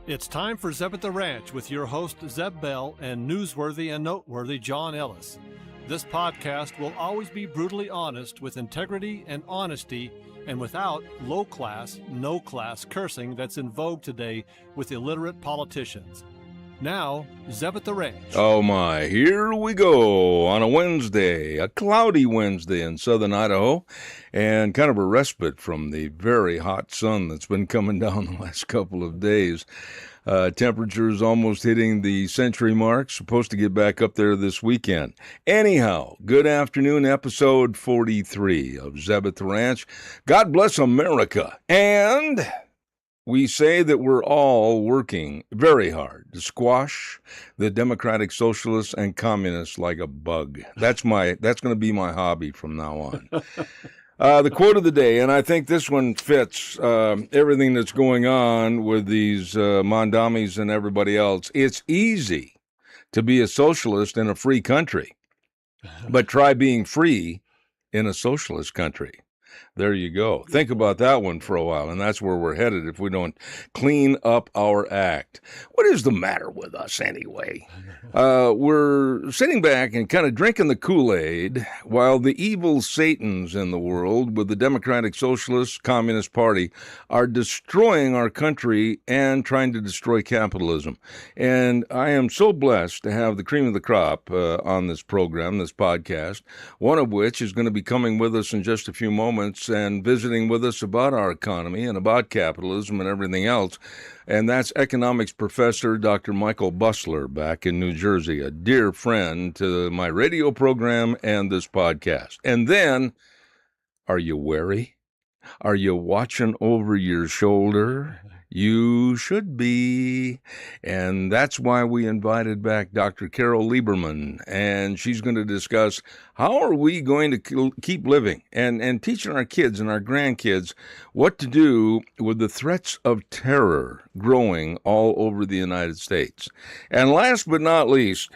It's time for Zeb at the Ranch with your host, Zeb Bell, and newsworthy and noteworthy John Ellis. This podcast will always be brutally honest with integrity and honesty and without low-class, no-class cursing that's in vogue today with illiterate politicians. Now, Zeb at the Ranch. Oh my, here we go on a Wednesday, a cloudy Wednesday in southern Idaho, and kind of a respite from the very hot sun that's been coming down the last couple of days. Temperatures almost hitting the century mark, supposed to get back up there this weekend. Anyhow, good afternoon, episode 43 of Zeb at the Ranch. God bless America. And we say that we're all working very hard to squash the democratic socialists and communists like a bug. That's going to be my hobby from now on. The quote of the day, and I think this one fits everything that's going on with these Mondamis and everybody else. It's easy to be a socialist in a free country, but try being free in a socialist country. There you go. Think about that one for a while, and that's where we're headed if we don't clean up our act. What is the matter with us anyway? We're sitting back and kind of drinking the Kool-Aid while the evil Satans in the world with the Democratic Socialist Communist Party are destroying our country and trying to destroy capitalism. And I am so blessed to have the cream of the crop on this program, this podcast, one of which is going to be coming with us in just a few moments and visiting with us about our economy and about capitalism and everything else. And that's economics professor Dr. Michael Busler back in New Jersey, a dear friend to my radio program and this podcast. And then, are you wary? Are you watching over your shoulder? You should be. And that's why we invited back Dr. Carol Lieberman, and she's going to discuss how are we going to keep living and teaching our kids and our grandkids what to do with the threats of terror growing all over the United States. And last but not least,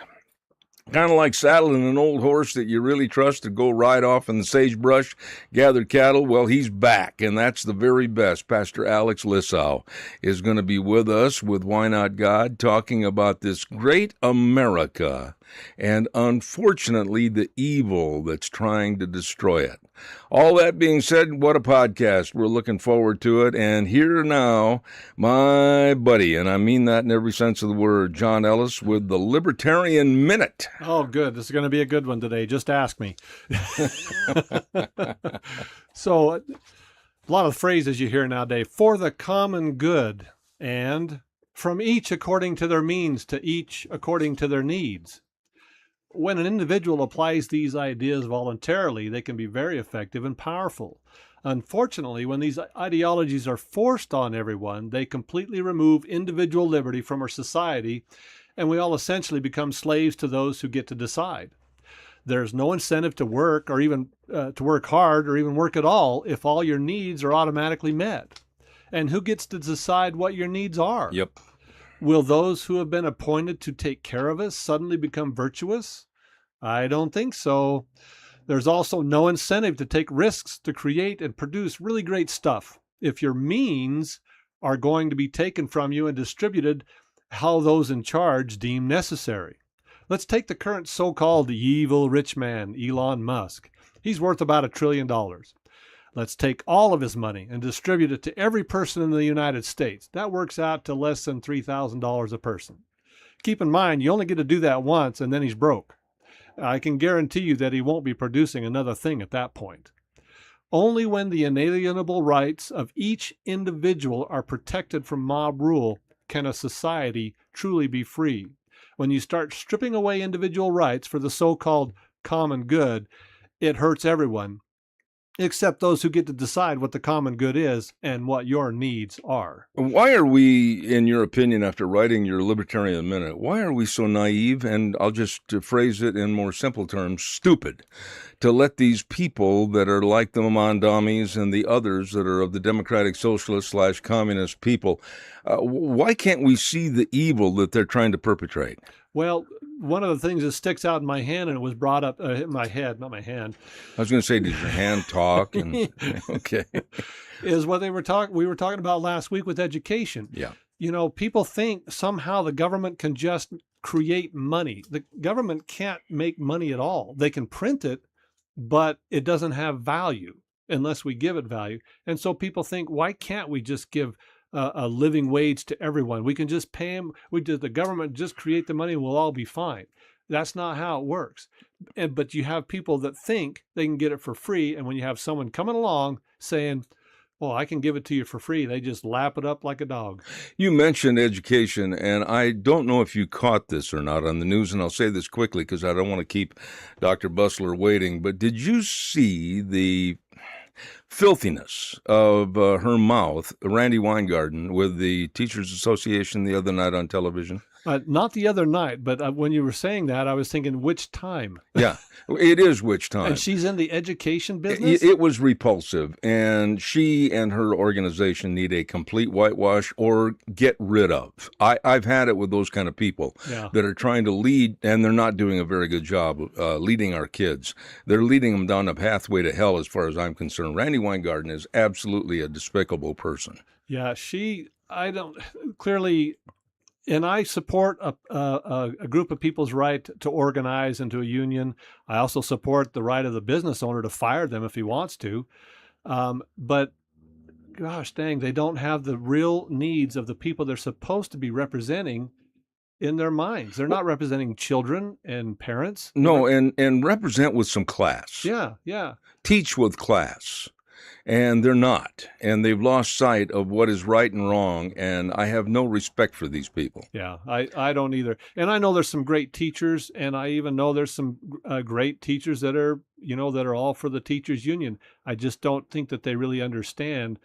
kind of like saddling an old horse that you really trust to go ride off in the sagebrush, gather cattle. Well, he's back, and that's the very best. Pastor Alex Lissau is going to be with us with Why Not God, talking about this great America and, unfortunately, the evil that's trying to destroy it. All that being said, what a podcast. We're looking forward to it. And here now, my buddy, and I mean that in every sense of the word, John Ellis with the Libertarian Minute. Oh, good. This is going to be a good one today. Just ask me. So, a lot of phrases you hear nowadays: for the common good, and from each according to their means to each according to their needs. When an individual applies these ideas voluntarily, they can be very effective and powerful. Unfortunately, when these ideologies are forced on everyone, they completely remove individual liberty from our society, and we all essentially become slaves to those who get to decide. There's no incentive to work or even to work hard or even work at all if all your needs are automatically met. And who gets to decide what your needs are? Yep. Will those who have been appointed to take care of us suddenly become virtuous? I don't think so. There's also no incentive to take risks to create and produce really great stuff if your means are going to be taken from you and distributed how those in charge deem necessary. Let's take the current so-called evil rich man, Elon Musk. He's worth about $1 trillion. Let's take all of his money and distribute it to every person in the United States. That works out to less than $3,000 a person. Keep in mind, you only get to do that once and then he's broke. I can guarantee you that he won't be producing another thing at that point. Only when the inalienable rights of each individual are protected from mob rule can a society truly be free. When you start stripping away individual rights for the so-called common good, it hurts everyone, except those who get to decide what the common good is and what your needs are. Why are we, in your opinion, after writing your Libertarian Minute, why are we so naive, and I'll just phrase it in more simple terms, stupid, to let these people that are like the Mondamis and the others that are of the Democratic Socialist / Communist people, why can't we see the evil that they're trying to perpetrate? Well, one of the things that sticks out in my hand, and it was brought up in my head, not my hand. I was going to say, did your hand talk? And, okay. Is what we were talking about last week with education. Yeah. people think somehow the government can just create money. The government can't make money at all. They can print it, but it doesn't have value unless we give it value. And so people think, why can't we just give a living wage to everyone? We can just pay them. The government just create the money and we'll all be fine. That's not how it works. But you have people that think they can get it for free. And when you have someone coming along saying, well, I can give it to you for free, they just lap it up like a dog. You mentioned education, and I don't know if you caught this or not on the news, and I'll say this quickly because I don't want to keep Dr. Bustler waiting, but did you see the filthiness of her mouth, Randy Weingarten, with the Teachers Association the other night on television? Not the other night, but when you were saying that, I was thinking, which time? Yeah, it is which time. And she's in the education business? It was repulsive, and she and her organization need a complete whitewash or get rid of. I've had it with those kind of people that are trying to lead, and they're not doing a very good job leading our kids. They're leading them down a pathway to hell as far as I'm concerned. Randy Weingarten is absolutely a despicable person. Yeah, clearly... And I support a group of people's right to organize into a union. I also support the right of the business owner to fire them if he wants to. But gosh dang, they don't have the real needs of the people they're supposed to be representing in their minds. They're not representing children and parents. No, and represent with some class. Yeah. Teach with class. And they're not. And they've lost sight of what is right and wrong. And I have no respect for these people. Yeah, I don't either. And I know there's some great teachers. And I even know there's some great teachers that are all for the teachers union. I just don't think that they really understand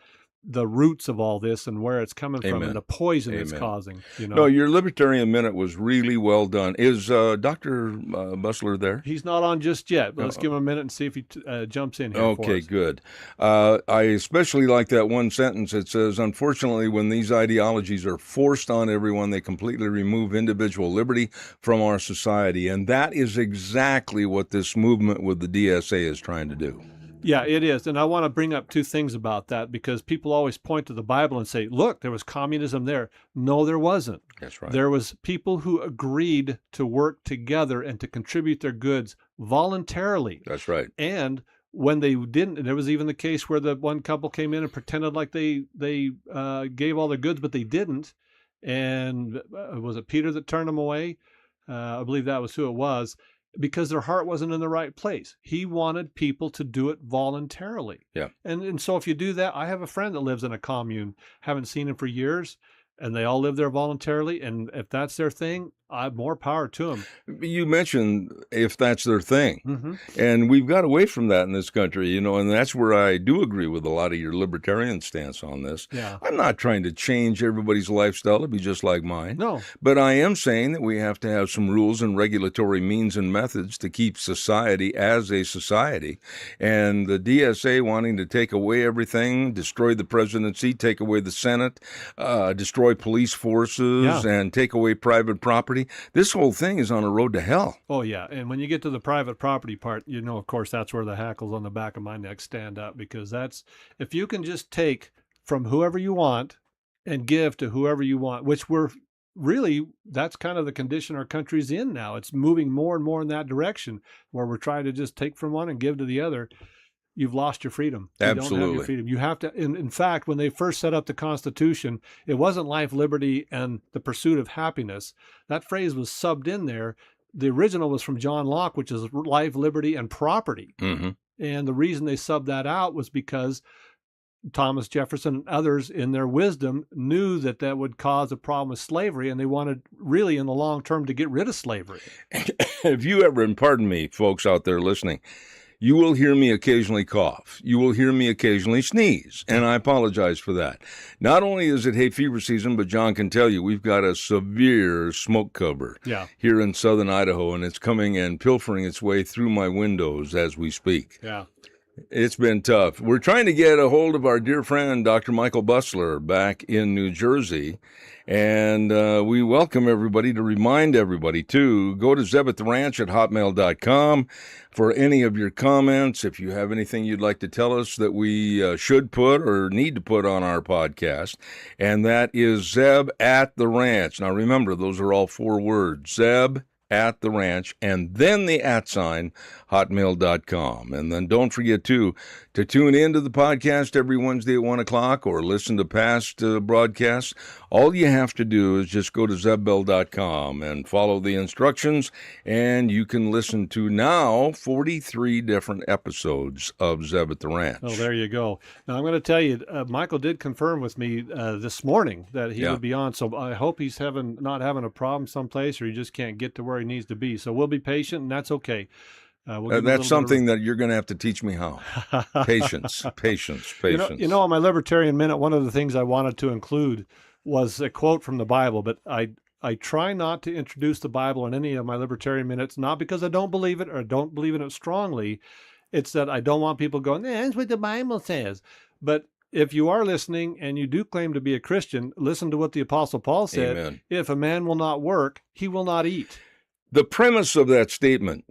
the roots of all this and where it's coming from and the poison it's causing. No, your Libertarian Minute was really well done. Is Dr. Bustler there? He's not on just yet, but let's give him a minute and see if he jumps in here for us. Okay, good. I especially like that one sentence. It says, unfortunately, when these ideologies are forced on everyone, they completely remove individual liberty from our society. And that is exactly what this movement with the DSA is trying to do. Yeah, it is. And I want to bring up two things about that because people always point to the Bible and say, look, there was communism there. No, there wasn't. That's right. There was people who agreed to work together and to contribute their goods voluntarily. That's right. And when they didn't, there was even the case where the one couple came in and pretended like they gave all their goods, but they didn't. And was it Peter that turned them away? I believe that was who it was. Because their heart wasn't in the right place. He wanted people to do it voluntarily. Yeah. And so if you do that, I have a friend that lives in a commune, haven't seen him for years, and they all live there voluntarily. And if that's their thing, more power to them. You mentioned if that's their thing. Mm-hmm. And we've got away from that in this country, and that's where I do agree with a lot of your libertarian stance on this. Yeah. I'm not trying to change everybody's lifestyle to be just like mine. No. But I am saying that we have to have some rules and regulatory means and methods to keep society as a society. And the DSA wanting to take away everything, destroy the presidency, take away the Senate, destroy police forces, and take away private property. This whole thing is on a road to hell. Oh, yeah. And when you get to the private property part, of course, that's where the hackles on the back of my neck stand up, because if you can just take from whoever you want and give to whoever you want, which that's kind of the condition our country's in now. It's moving more and more in that direction where we're trying to just take from one and give to the other. You've lost your freedom. You Absolutely. don't have your freedom. You have to, in fact, when they first set up the Constitution, it wasn't life, liberty, and the pursuit of happiness. That phrase was subbed in there. The original was from John Locke, which is life, liberty, and property. Mm-hmm. And the reason they subbed that out was because Thomas Jefferson and others in their wisdom knew that would cause a problem with slavery, and they wanted really in the long term to get rid of slavery. Have you ever, and pardon me, folks out there listening, you will hear me occasionally cough. You will hear me occasionally sneeze, and I apologize for that. Not only is it hay fever season, but John can tell you we've got a severe smoke cover here in southern Idaho, and it's coming and pilfering its way through my windows as we speak. Yeah. It's been tough. We're trying to get a hold of our dear friend, Dr. Michael Bussler, back in New Jersey. And we welcome everybody to remind everybody to go to zebattheranch@hotmail.com for any of your comments. If you have anything you'd like to tell us that we should put or need to put on our podcast, and that is Zeb at the Ranch. Now remember, those are all 4 words, Zeb at the Ranch, and then the @ hotmail.com. And then don't forget to tune into the podcast every Wednesday at 1 o'clock or listen to past broadcasts. All you have to do is just go to zebbell.com and follow the instructions, and you can listen to now 43 different episodes of Zeb at the Ranch. Oh, there you go. Now, I'm going to tell you, Michael did confirm with me this morning that he would be on, so I hope he's not having a problem someplace, or he just can't get to where he needs to be. So we'll be patient, and that's okay. That's something that you're going to have to teach me how. Patience. You know, on my Libertarian Minute, one of the things I wanted to include was a quote from the Bible, but I try not to introduce the Bible in any of my Libertarian Minutes, not because I don't believe it or don't believe in it strongly. It's that I don't want people going, that's what the Bible says. But if you are listening and you do claim to be a Christian, listen to what the Apostle Paul said. Amen. If a man will not work, he will not eat. The premise of that statement,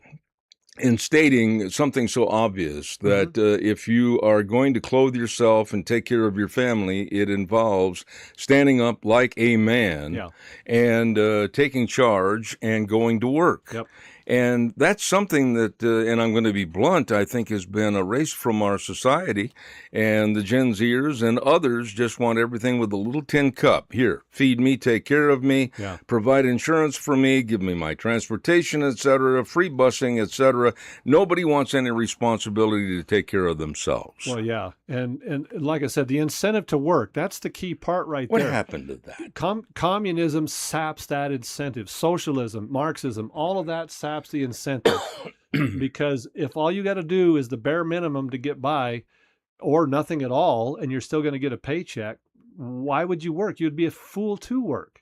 in stating something so obvious that if you are going to clothe yourself and take care of your family, it involves standing up like a man and taking charge and going to work. Yep. And that's something that, and I'm going to be blunt, I think has been erased from our society. And the Gen Zers and others just want everything with a little tin cup. Here, feed me, take care of me, provide insurance for me, give me my transportation, etc., free busing, etc. Nobody wants any responsibility to take care of themselves. Well, yeah. And like I said, the incentive to work, that's the key part there. What happened to that? Communism saps that incentive. Socialism, Marxism, all of that saps the incentive. Because if all you got to do is the bare minimum to get by or nothing at all, and you're still going to get a paycheck, why would you work? You'd be a fool to work.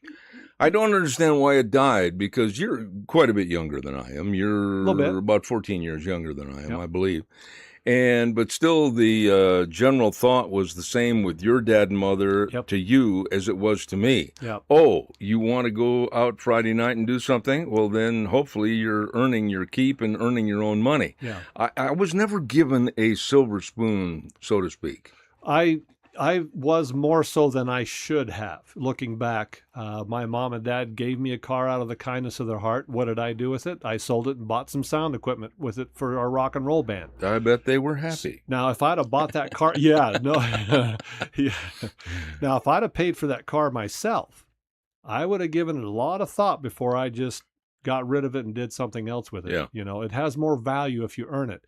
I don't understand why it died, because you're quite a bit younger than I am. You're about 14 years younger than I am, I believe. But still, the general thought was the same with your dad and mother to you as it was to me. Oh, you want to go out Friday night and do something? Well, then hopefully you're earning your keep and earning your own money. I was never given a silver spoon, so to speak. I was more so than I should have. Looking back, my mom and dad gave me a car out of the kindness of their heart. What did I do with it? I sold it and bought some sound equipment with it for our rock and roll band. I bet they were happy. Now, if I'd have bought that car, Now, if I'd have paid for that car myself, I would have given it a lot of thought before I just got rid of it and did something else with it. You know, it has more value if you earn it.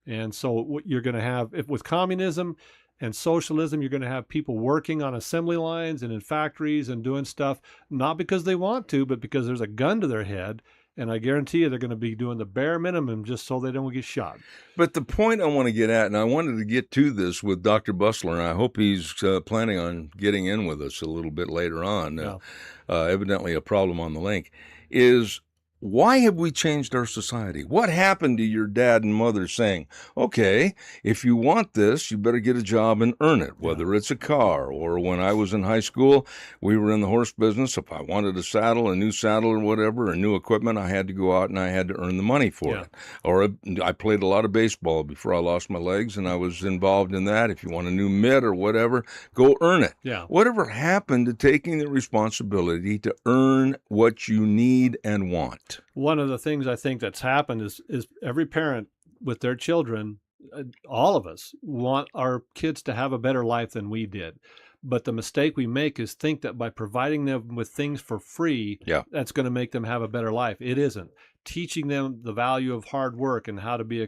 And so what you're going to have, with communism and socialism, you're going to have people working on assembly lines and in factories and doing stuff, not because they want to, but because there's a gun to their head. And I guarantee you they're going to be doing the bare minimum just so they don't get shot. But the point I want to get at, and I wanted to get to this with Dr. Bussler, and I hope he's planning on getting in with us a little bit later on, evidently a problem on the link, is why have we changed our society? What happened to your dad and mother saying, okay, if you want this, you better get a job and earn it, whether it's a car or when I was in high school, we were in the horse business. If I wanted a new saddle or whatever, or new equipment, I had to go out and I had to earn the money for it. Or I played a lot of baseball before I lost my legs, and I was involved in that. If you want a new mitt or whatever, go earn it. Whatever happened to taking the responsibility to earn what you need and want? One of the things I think that's happened is every parent with their children, all of us want our kids to have a better life than we did. But the mistake we make is think that by providing them with things for free, that's going to make them have a better life. It isn't. Teaching them the value of hard work and how to be a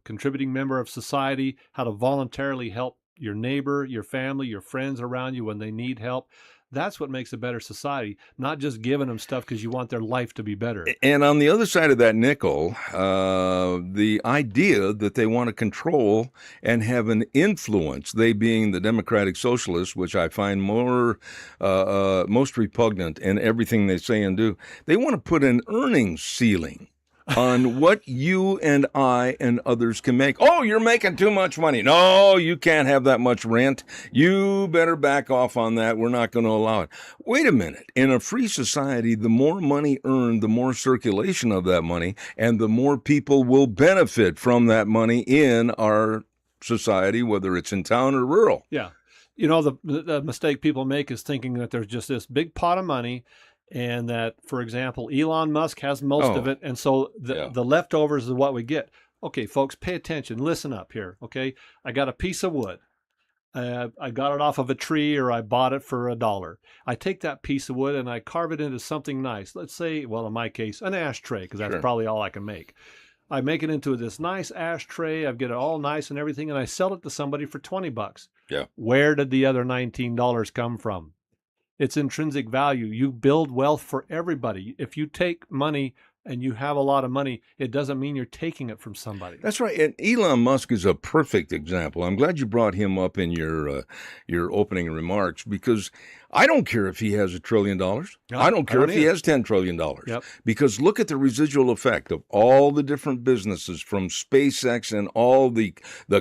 contributing member of society, how to voluntarily help your neighbor, your family, your friends around you when they need help. That's what makes a better society, not just giving them stuff because you want their life to be better. And on the other side of that nickel, the idea that they want to control and have an influence, they being the democratic socialists, which I find most repugnant in everything they say and do, they want to put an earnings ceiling on what you and I and others can make. Oh, you're making too much money. No, you can't have that much rent. You better back off on that. We're not going to allow it. Wait a minute. In a free society, the more money earned, the more circulation of that money, and the more people will benefit from that money in our society, whether it's in town or rural. Yeah. You know, the mistake people make is thinking that there's just this big pot of money and that, for example, Elon Musk has most of it. And so the leftovers is what we get. Okay, folks, pay attention. Listen up here. Okay. I got a piece of wood. I got it off of a tree or I bought it for $1. I take that piece of wood and I carve it into something nice. Let's say, well, in my case, an ashtray, because that's probably all I can make. I make it into this nice ashtray. I get it all nice and everything, and I sell it to somebody for $20. Yeah. Where did the other $19 come from? It's intrinsic value. You build wealth for everybody. If you take money and you have a lot of money, it doesn't mean you're taking it from somebody. That's right. And Elon Musk is a perfect example. I'm glad you brought him up in your opening remarks, because I don't care if he has $1 trillion. No, I don't care if he has $10 trillion. Yep. Because look at the residual effect of all the different businesses, from SpaceX and all the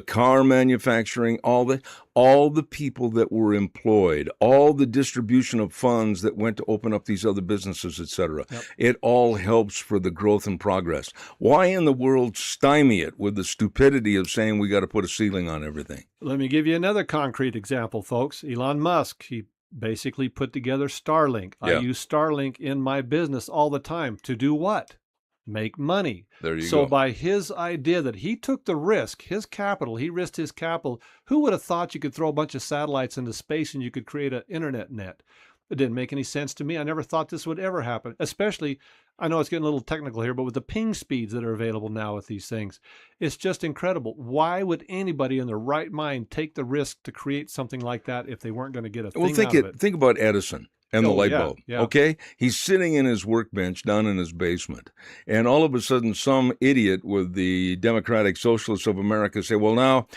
car manufacturing, all the people that were employed, all the distribution of funds that went to open up these other businesses, et cetera. Yep. It all helps for the growth and progress. Why in the world stymie it with the stupidity of saying we got to put a ceiling on everything? Let me give you another concrete example, folks. Elon Musk, he basically put together Starlink. I use Starlink in my business all the time. To do what? Make money. There you go. So by his idea that he took the risk, his capital, he risked his capital. Who would have thought you could throw a bunch of satellites into space and you could create an internet net? It didn't make any sense to me. I never thought this would ever happen, especially, I know it's getting a little technical here, but with the ping speeds that are available now with these things, it's just incredible. Why would anybody in their right mind take the risk to create something like that if they weren't going to get a thing out of it? Think about Edison and the light bulb. Yeah. Okay? He's sitting in his workbench down in his basement, and all of a sudden some idiot with the Democratic Socialists of America say, well, now,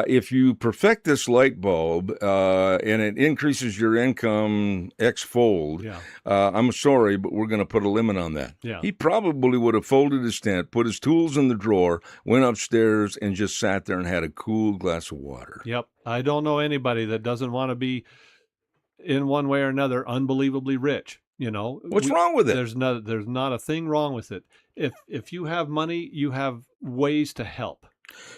if you perfect this light bulb and it increases your income X-fold, I'm sorry, but we're going to put a limit on that. Yeah. He probably would have folded his tent, put his tools in the drawer, went upstairs, and just sat there and had a cool glass of water. Yep. I don't know anybody that doesn't want to be, in one way or another, unbelievably rich. You know, what's wrong with it? There's not a thing wrong with it. If you have money, you have ways to help.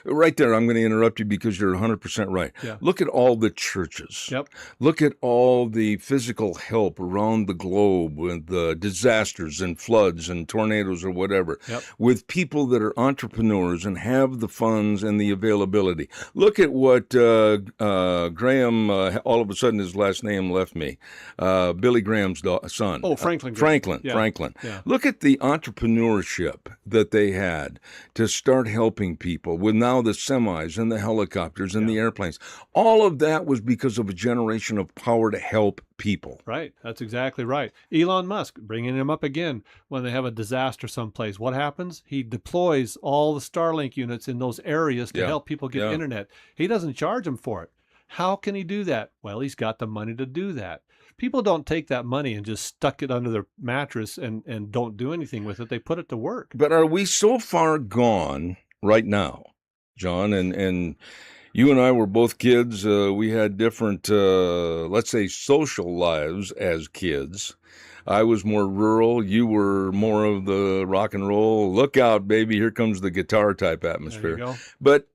Right there, I'm going to interrupt you because you're 100% right. Yeah. Look at all the churches. Yep. Look at all the physical help around the globe with the disasters and floods and tornadoes or whatever, with people that are entrepreneurs and have the funds and the availability. Look at what Graham, all of a sudden his last name left me, Billy Graham's son. Oh, Franklin. Franklin. Yeah. Look at the entrepreneurship that they had to start helping people with now the semis and the helicopters and the airplanes. All of that was because of a generation of power to help people. Right. That's exactly right. Elon Musk, bringing him up again, when they have a disaster someplace, what happens? He deploys all the Starlink units in those areas to help people get internet. He doesn't charge them for it. How can he do that? Well, he's got the money to do that. People don't take that money and just stuck it under their mattress and don't do anything with it. They put it to work. But are we so far gone right now, John, and you and I were both kids. We had different, let's say, social lives as kids. I was more rural. You were more of the rock and roll. Look out, baby. Here comes the guitar type atmosphere. There you go. But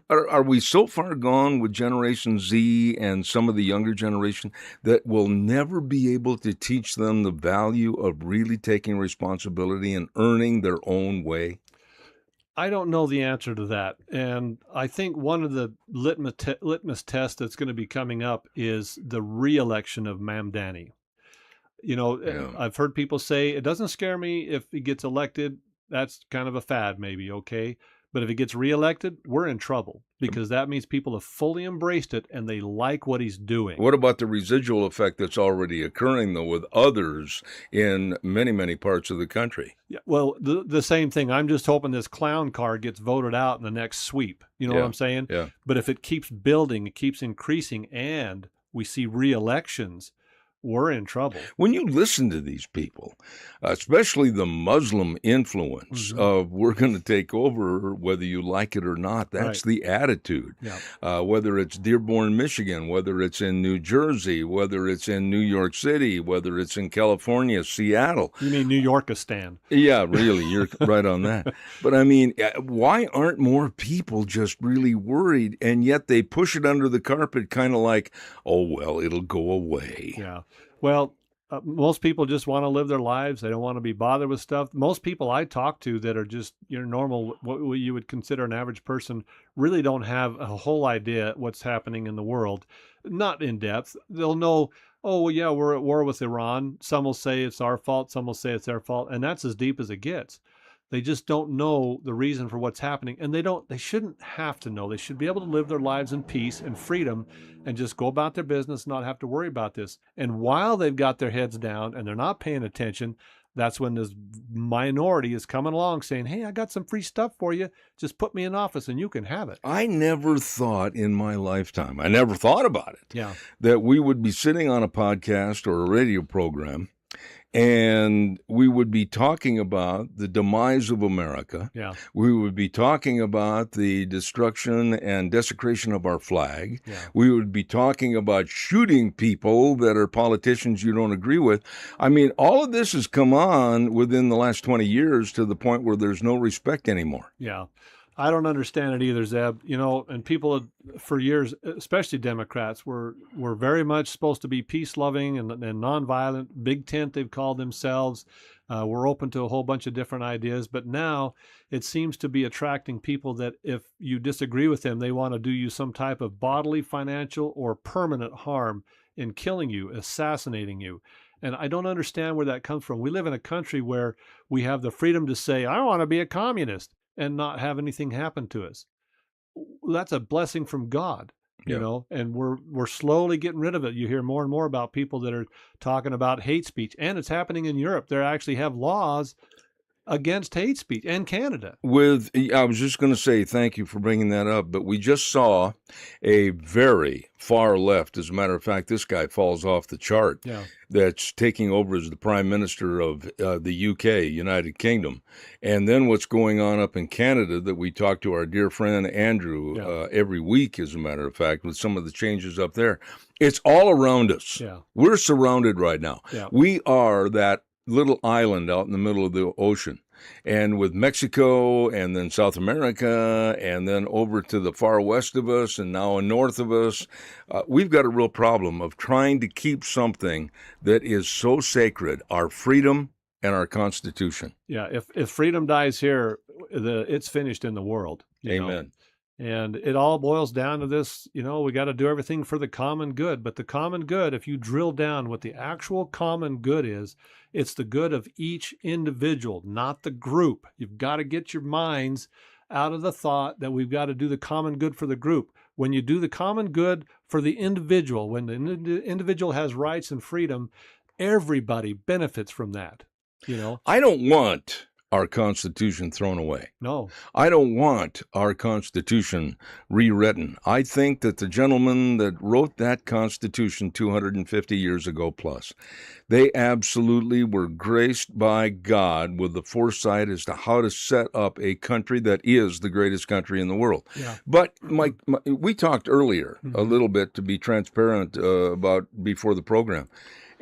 are we so far gone with Generation Z and some of the younger generation that we'll never be able to teach them the value of really taking responsibility and earning their own way? I don't know the answer to that. And I think one of the litmus tests that's going to be coming up is the re-election of Mamdani. You know, I've heard people say, it doesn't scare me if he gets elected. That's kind of a fad, maybe, okay? But if he gets reelected, we're in trouble because that means people have fully embraced it and they like what he's doing. What about the residual effect that's already occurring, though, with others in many, many parts of the country? Yeah, well, the same thing. I'm just hoping this clown car gets voted out in the next sweep. You know what I'm saying? Yeah. But if it keeps building, it keeps increasing, and we see re-elections, we're in trouble. When you listen to these people, especially the Muslim influence of we're going to take over whether you like it or not, that's the attitude. Yeah. Whether it's Dearborn, Michigan, whether it's in New Jersey, whether it's in New York City, whether it's in California, Seattle. You mean New Yorkistan? Yeah, really, you're right on that. But I mean, why aren't more people just really worried, and yet they push it under the carpet kind of like, oh, well, it'll go away. Yeah. Well, most people just want to live their lives. They don't want to be bothered with stuff. Most people I talk to that are just normal, what you would consider an average person, really don't have a whole idea what's happening in the world. Not in depth. They'll know, oh, well, yeah, we're at war with Iran. Some will say it's our fault. Some will say it's their fault. And that's as deep as it gets. They just don't know the reason for what's happening. And they shouldn't have to know. They should be able to live their lives in peace and freedom and just go about their business, not have to worry about this. And while they've got their heads down and they're not paying attention, that's when this minority is coming along saying, hey, I got some free stuff for you. Just put me in office and you can have it. I never thought in my lifetime, I never thought about it, Yeah. that we would be sitting on a podcast or a radio program and we would be talking about the demise of America. Yeah. We would be talking about the destruction and desecration of our flag. Yeah. We would be talking about shooting people that are politicians you don't agree with. I mean, all of this has come on within the last 20 years to the point where there's no respect anymore. Yeah. I don't understand it either, Zeb. And people for years, especially Democrats, were very much supposed to be peace-loving and nonviolent. Big tent, they've called themselves. We're open to a whole bunch of different ideas. But now it seems to be attracting people that if you disagree with them, they want to do you some type of bodily, financial, or permanent harm in killing you, assassinating you. And I don't understand where that comes from. We live in a country where we have the freedom to say, I want to be a communist, and not have anything happen to us. That's a blessing from God, and we're slowly getting rid of it. You hear more and more about people that are talking about hate speech, and it's happening in Europe. They actually have laws against hate speech, and Canada. I was just going to say, thank you for bringing that up, but we just saw a very far left, as a matter of fact, this guy falls off the chart, that's taking over as the Prime Minister of the UK, United Kingdom. And then what's going on up in Canada that we talk to our dear friend Andrew every week, as a matter of fact, with some of the changes up there. It's all around us. Yeah. We're surrounded right now. Yeah. We are that little island out in the middle of the ocean, and with Mexico and then South America and then over to the far west of us and now north of us, we've got a real problem of trying to keep something that is so sacred, our freedom and our Constitution. Yeah, if freedom dies here, it's finished in the world. Amen. And it all boils down to this, we got to do everything for the common good. But the common good, if you drill down what the actual common good is, it's the good of each individual, not the group. You've got to get your minds out of the thought that we've got to do the common good for the group. When you do the common good for the individual, when the individual has rights and freedom, everybody benefits from that. I don't want our Constitution thrown away. No. I don't want our Constitution rewritten. I think that the gentlemen that wrote that Constitution 250 years ago plus, they absolutely were graced by God with the foresight as to how to set up a country that is the greatest country in the world. Yeah. But we talked earlier a little bit, to be transparent about before the program.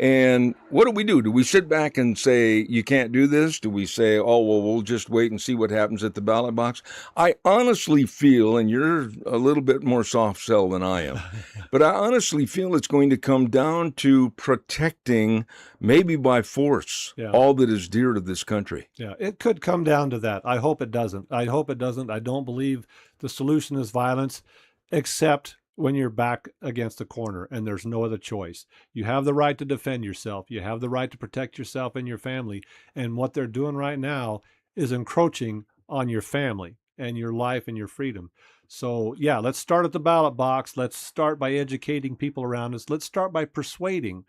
And what do? Do we sit back and say, you can't do this? Do we say, oh, well, we'll just wait and see what happens at the ballot box? I honestly feel, and you're a little bit more soft sell than I am, but I honestly feel it's going to come down to protecting, maybe by force, all that is dear to this country. Yeah, it could come down to that. I hope it doesn't. I don't believe the solution is violence, except when you're back against a corner and there's no other choice. You have the right to defend yourself. You have the right to protect yourself and your family. And what they're doing right now is encroaching on your family and your life and your freedom. So, yeah, let's start at the ballot box. Let's start by educating people around us. Let's start by persuading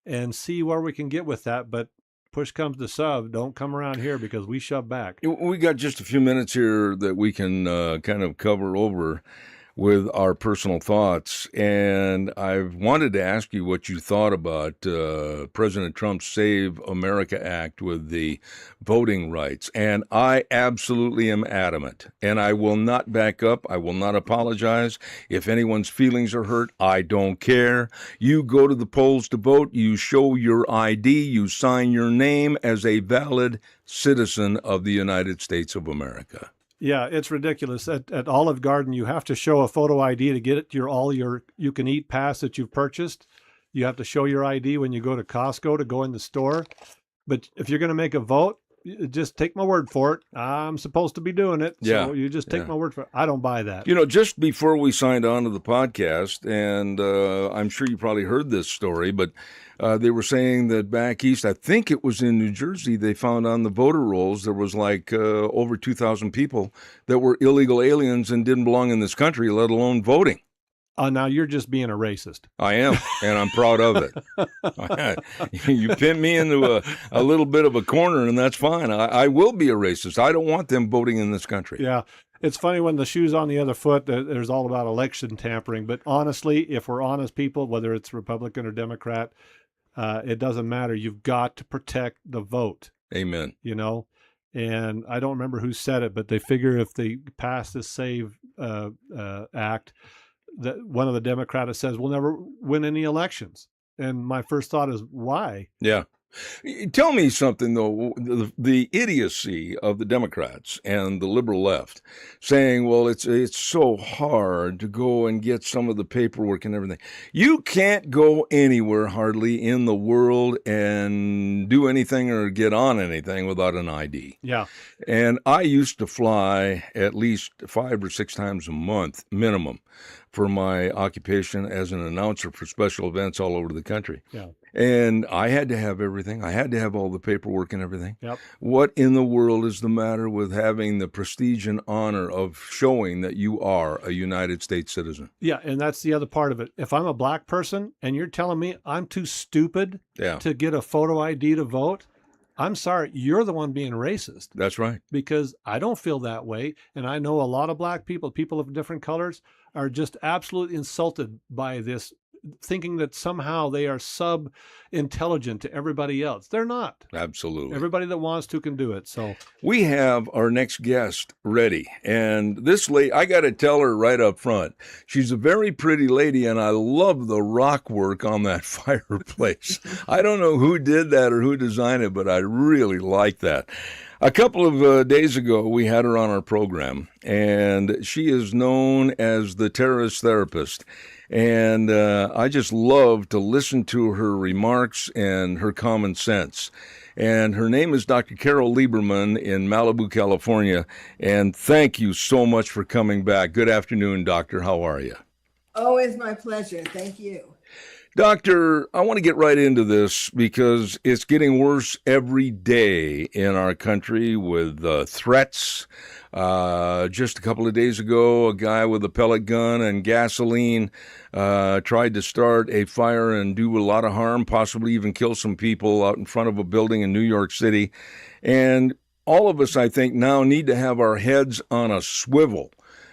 and see where we can get with that. But push comes to shove, don't come around here because we shove back. We got just a few minutes here that we can kind of cover over. with our personal thoughts. And I've wanted to ask you what you thought about President Trump's Save America Act with the voting rights. And I absolutely am adamant. And I will not back up. I will not apologize. If anyone's feelings are hurt, I don't care. You go to the polls to vote. You show your ID. You sign your name as a valid citizen of the United States of America. Yeah, it's ridiculous. At Olive Garden, you have to show a photo ID to get all your you can eat pass that you've purchased. You have to show your ID when you go to Costco to go in the store. But if you're going to make a vote, just take my word for it. I'm supposed to be doing it. So you just take my word for it. I don't buy that. You know, just before we signed on to the podcast, and I'm sure you probably heard this story, but they were saying that back east, I think it was in New Jersey, they found on the voter rolls there was like over 2,000 people that were illegal aliens and didn't belong in this country, let alone voting. Now you're just being a racist. I am, and I'm proud of it. You pin me into a little bit of a corner, and that's fine. I will be a racist. I don't want them voting in this country. Yeah. It's funny when the shoe's on the other foot, there's all about election tampering. But honestly, if we're honest people, whether it's Republican or Democrat, it doesn't matter. You've got to protect the vote. Amen. You know? And I don't remember who said it, but they figure if they pass this Save Act, that one of the Democrats says we'll never win any elections. And my first thought is, why? Yeah. Tell me something, though, the idiocy of the Democrats and the liberal left saying, well, it's so hard to go and get some of the paperwork and everything. You can't go anywhere hardly in the world and do anything or get on anything without an ID. Yeah. And I used to fly at least 5 or 6 times a month minimum for my occupation as an announcer for special events all over the country. Yeah. And I had to have everything. I had to have all the paperwork and everything. Yep. What in the world is the matter with having the prestige and honor of showing that you are a United States citizen? Yeah, and that's the other part of it. If I'm a black person and you're telling me I'm too stupid to get a photo ID to vote, I'm sorry, you're the one being racist. That's right. Because I don't feel that way. And I know a lot of black people, people of different colors, are just absolutely insulted by this, thinking that somehow they are sub-intelligent to everybody else. They're not. Absolutely. Everybody that wants to can do it. So we have our next guest ready. And this lady, I got to tell her right up front, she's a very pretty lady, and I love the rock work on that fireplace. I don't know who did that or who designed it, but I really like that. A couple of days ago, we had her on our program, and she is known as the terrorist therapist. And I just love to listen to her remarks and her common sense. And her name is Dr. Carol Lieberman in Malibu, California. And thank you so much for coming back. Good afternoon, Doctor. How are you? Always my pleasure. Thank you. Doctor, I want to get right into this because it's getting worse every day in our country with threats. Just a couple of days ago, a guy with a pellet gun and gasoline tried to start a fire and do a lot of harm, possibly even kill some people out in front of a building in New York City. And all of us, I think, now need to have our heads on a swivel.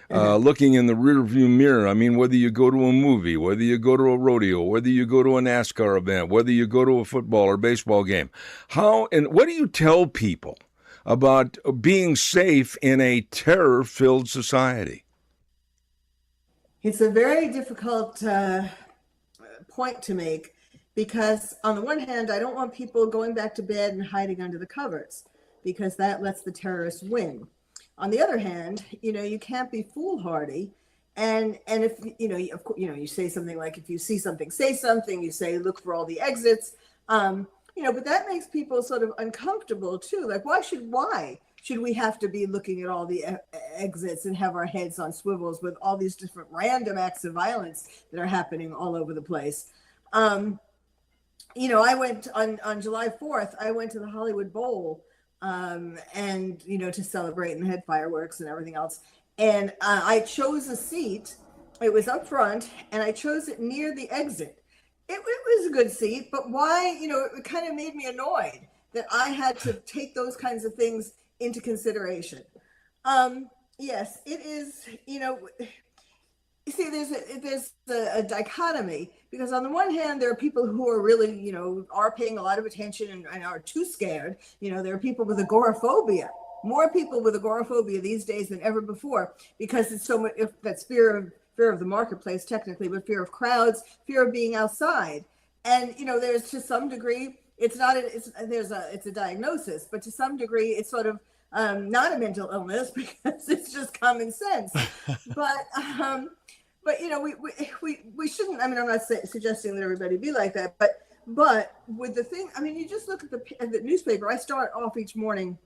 Looking in the rearview mirror. I mean, whether you go to a movie, whether you go to a rodeo, whether you go to a NASCAR event, whether you go to a football or baseball game, how and what do you tell people about being safe in a terror-filled society? It's a very difficult point to make because on the one hand, I don't want people going back to bed and hiding under the covers because that lets the terrorists win. On the other hand, you can't be foolhardy. And if, you say something like, if you see something, say something, you say, look for all the exits, but that makes people sort of uncomfortable too. Like, why should we have to be looking at all the exits and have our heads on swivels with all these different random acts of violence that are happening all over the place? I went on July 4th, I went to the Hollywood Bowl and to celebrate and had fireworks and everything else. And I chose a seat. It was up front, and I chose it near the exit. It was a good seat, but why? It kind of made me annoyed that I had to take those kinds of things into consideration. Yes, it is. you see, there's a dichotomy, because on the one hand, there are people who are really, are paying a lot of attention and are too scared. There are people with agoraphobia, more people with agoraphobia these days than ever before, because it's so much, if that's fear of the marketplace technically, but fear of crowds, fear of being outside. And there's, to some degree, it's a diagnosis, but to some degree it's sort of not a mental illness, because it's just common sense. But we shouldn't. I mean, I'm not suggesting that everybody be like that, but with the thing, I mean, you just look at the newspaper. I start off each morning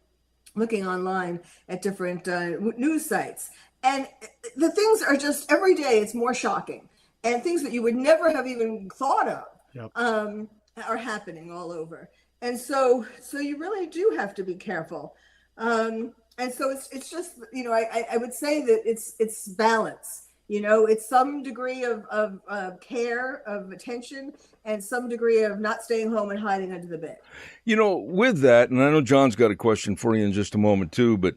looking online at different news sites, and the things are just, every day it's more shocking, and things that you would never have even thought of. Yep. Are happening all over, and so you really do have to be careful. And so it's just, I would say that it's balance. It's some degree of care, of attention, and some degree of not staying home and hiding under the bed. With that, and I know John's got a question for you in just a moment too, but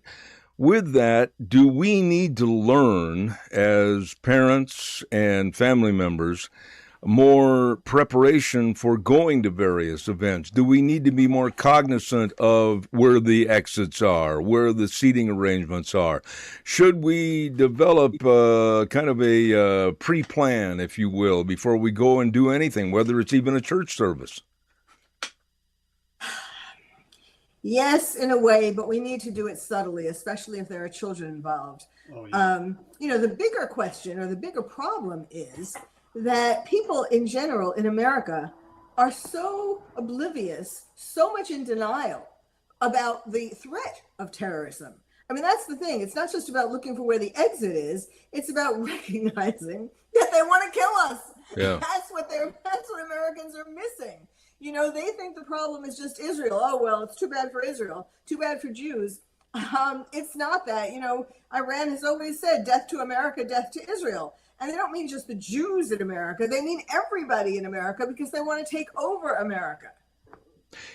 with that, do we need to learn as parents and family members more preparation for going to various events? Do we need to be more cognizant of where the exits are, where the seating arrangements are? Should we develop kind of a pre-plan, if you will, before we go and do anything, whether it's even a church service? Yes, in a way, but we need to do it subtly, especially if there are children involved. Oh, yeah. The bigger question, or the bigger problem, is that people in general in America are so oblivious, so much in denial about the threat of terrorism. I mean, that's the thing. It's not just about looking for where the exit is. It's about recognizing that they want to kill us. Yeah. That's what Americans are missing. They think the problem is just Israel. Oh, well, it's too bad for Israel, too bad for Jews. It's not that. Iran has always said, death to America, death to Israel. And they don't mean just the Jews in America. They mean everybody in America, because they want to take over America.